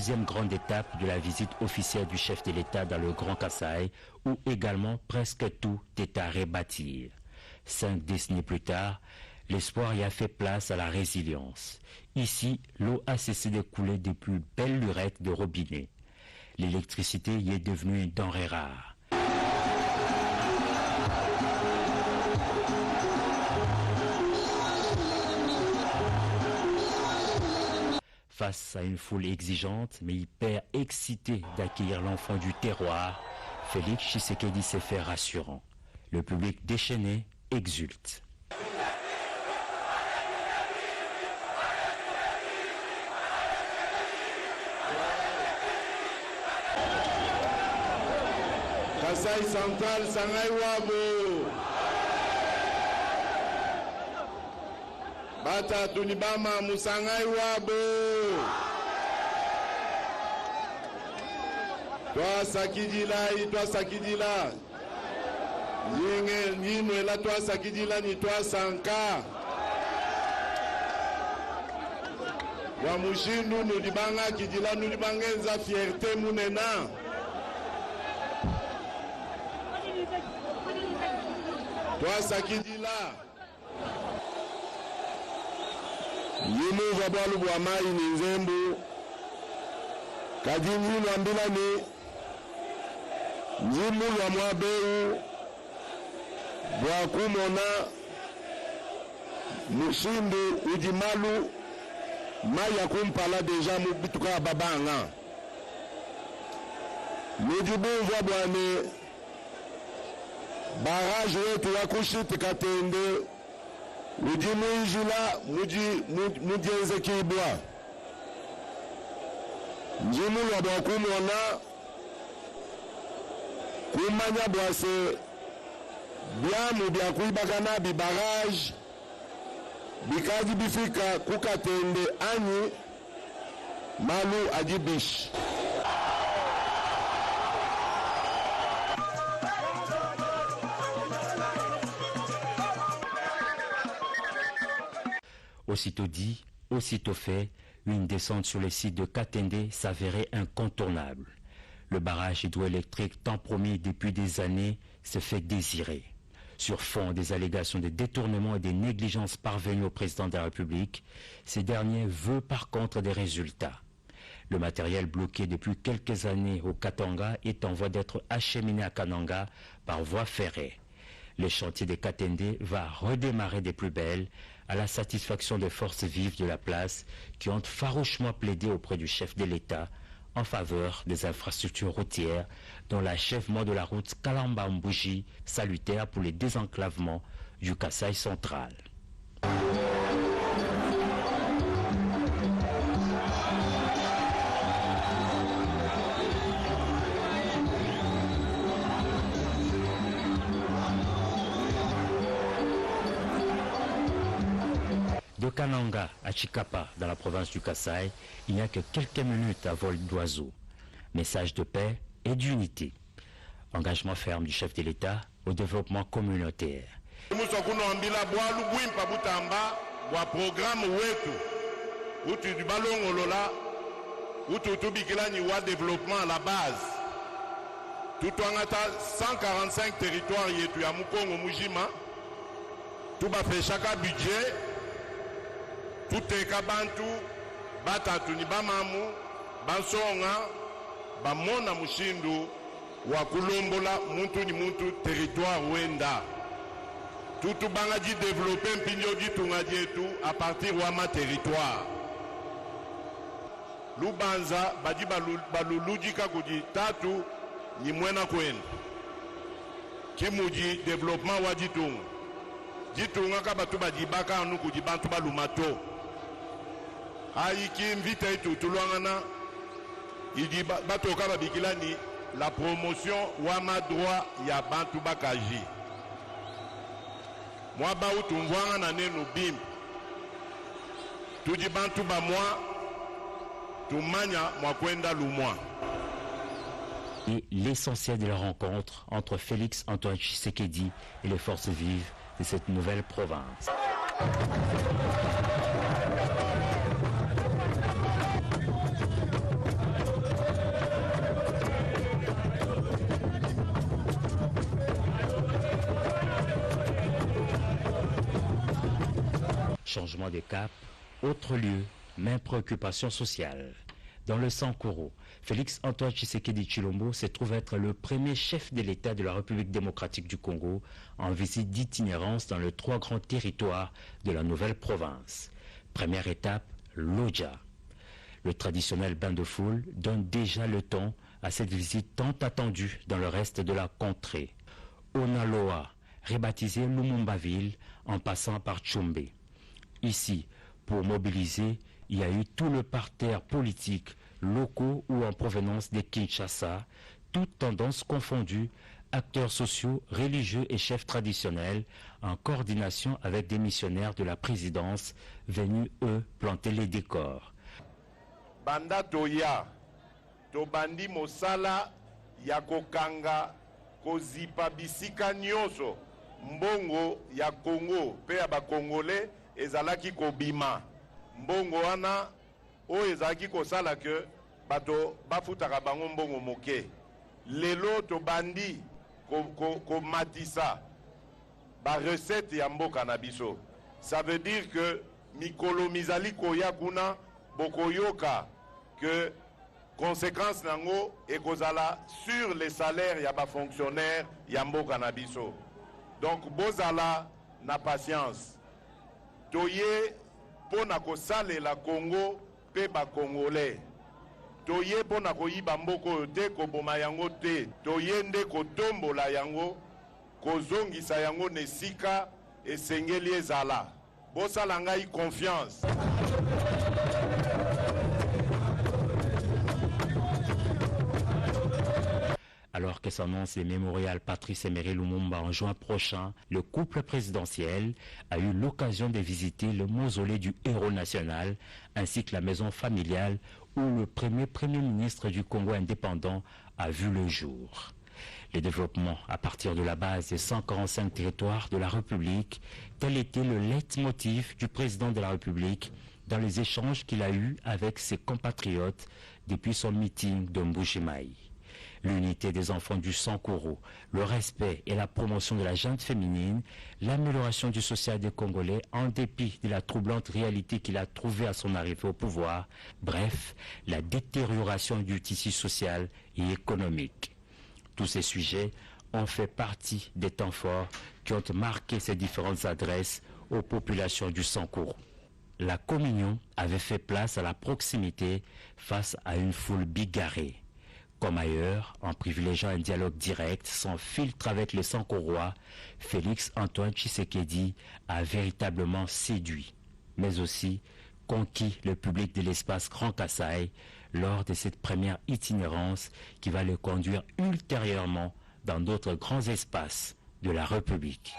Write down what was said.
deuxième grande étape de la visite officielle du chef de l'État dans le Grand Kasaï, où également presque tout est à rebâtir. 5 décennies plus tard, l'espoir y a fait place à la résilience. Ici, l'eau a cessé de couler des plus belles lurettes de robinet. L'électricité y est devenue une denrée rare. Face à une foule exigeante mais hyper excitée d'accueillir l'enfant du terroir, Félix Tshisekedi s'est fait rassurant. Le public déchaîné exulte. Kasai Central, Sangai Wabo. Bata Tunibama, Musangai Wabo. Toi Sakidila, toi Sakidila. Yinwe la toi Sakidila, ni toi Sanka. Wamushindu, Nudibanga, Kidila, Nudibangenza, fierté, Munena. Toi Sakidila. Yimu Vabalu Bwamai Nzembu. Kadini Lwambilani. Yimu Lwamwabeu. Bwakumona. Mushindu Ujimalu. Maya kumpala deja mubituka babanga. Mujibu Vabwane. Barrage wetu ya kushiti Katende. Uji muijila mujenze kibwa. Njimu lwa bwakumona. Kumanya bwase. Biamu bia kuibagana bi barrage. Bikaji bifika kukatende anyi. Malu ajibish. Aussitôt dit, aussitôt fait, une descente sur le site de Katende s'avérait incontournable. Le barrage hydroélectrique tant promis depuis des années se fait désirer. Sur fond des allégations de détournement et des négligences parvenues au président de la République, ce dernier veut par contre des résultats. Le matériel bloqué depuis quelques années au Katanga est en voie d'être acheminé à Kananga par voie ferrée. Le chantier de Katende va redémarrer des plus belles à la satisfaction des forces vives de la place qui ont farouchement plaidé auprès du chef de l'État en faveur des infrastructures routières, dont l'achèvement de la route Kalamba-Mbouji, salutaire pour les désenclavements du Kasaï central. De Kananga à Chikapa, dans la province du Kasaï, il n'y a que quelques minutes à vol d'oiseau. Message de paix et d'unité. Engagement ferme du chef de l'État au développement communautaire. Développement à la base. Tout 145 territoires yetu ya Mukongo Mujima. Tout va faire chaque budget. Tout est kabantu, batatu ni bamamu, bansonga, bamona mushindu, wakulombola, muntu ni muntu, territoire wenda. Tout banga di développer mpinyo di tunga dietu à partir wama territoire. Lubanza, badi balulujika kudi tatu, ni mwena kwenda. Kimuji développement waditunga. Ditunga kabatu badi baka anu kudi bantu balumato. Aiki invite itu tulwangana idi batoka babikilani la promotion wama droit ya bantu bakaji. Mwa ba utumvwanga na nenu bim. Tudi bantu ba mwa tumanya mwa kwenda lumwa. Et l'essentiel de la rencontre entre Félix Antoine Tshisekedi et les forces vives de cette nouvelle province. Changement de cap, autre lieu, même préoccupation sociale. Dans le Sankoro, Félix-Antoine Tshisekedi Tshilombo se trouve être le premier chef de l'État de la République démocratique du Congo en visite d'itinérance dans les 3 grands territoires de la nouvelle province. Première étape, Lodja. Le traditionnel bain de foule donne déjà le ton à cette visite tant attendue dans le reste de la contrée. Onaloa, rebaptisé Lumumba-ville en passant par Tchombe. Ici, pour mobiliser, il y a eu tout le parterre politique, locaux ou en provenance de Kinshasa, toutes tendances confondues, acteurs sociaux, religieux et chefs traditionnels, en coordination avec des missionnaires de la présidence, venus, eux, planter les décors. Banda toya, tobandi mosala, yakokanga, kozipa bisika nyoso, mbongo ya Congo, pe ya ba Congolais, ezalaki kobima. Mbongo wana o ezalaki kosala ke bato bafutaka bango mbongo moke. Lelo to bandi ko matisa ba recette ya mboka na biso. Ça veut dire que mikolo mizali koya kuna bokoyoka que conséquence nango ekozala sur les salaires ya ba fonctionnaires ya mboka na biso. Donc bozala na patience. Toye pona kosale la Congo pe ba Congolais. Toye pona koyiba mboko te koboma yango te. Toye nde kotombola yango kozongisa yango nesika esengeli ezala. Bosala ngai confiance. Alors que s'annonce le mémorial Patrice Emery Lumumba en juin prochain, le couple présidentiel a eu l'occasion de visiter le mausolée du héros national ainsi que la maison familiale où le premier ministre du Congo indépendant a vu le jour. Les développements à partir de la base des 145 territoires de la République, tel était le leitmotiv du président de la République dans les échanges qu'il a eus avec ses compatriotes depuis son meeting de Mbujimayi. L'unité des enfants du Sankoro, le respect et la promotion de la gente féminine, l'amélioration du social des Congolais en dépit de la troublante réalité qu'il a trouvée à son arrivée au pouvoir, bref, la détérioration du tissu social et économique. Tous ces sujets ont fait partie des temps forts qui ont marqué ces différentes adresses aux populations du Sankoro. La communion avait fait place à la proximité face à une foule bigarrée. Comme ailleurs, en privilégiant un dialogue direct, sans filtre avec les Sankorois, Félix-Antoine Tshisekedi a véritablement séduit, mais aussi conquis le public de l'espace Grand Kasaï lors de cette première itinérance qui va le conduire ultérieurement dans d'autres grands espaces de la République.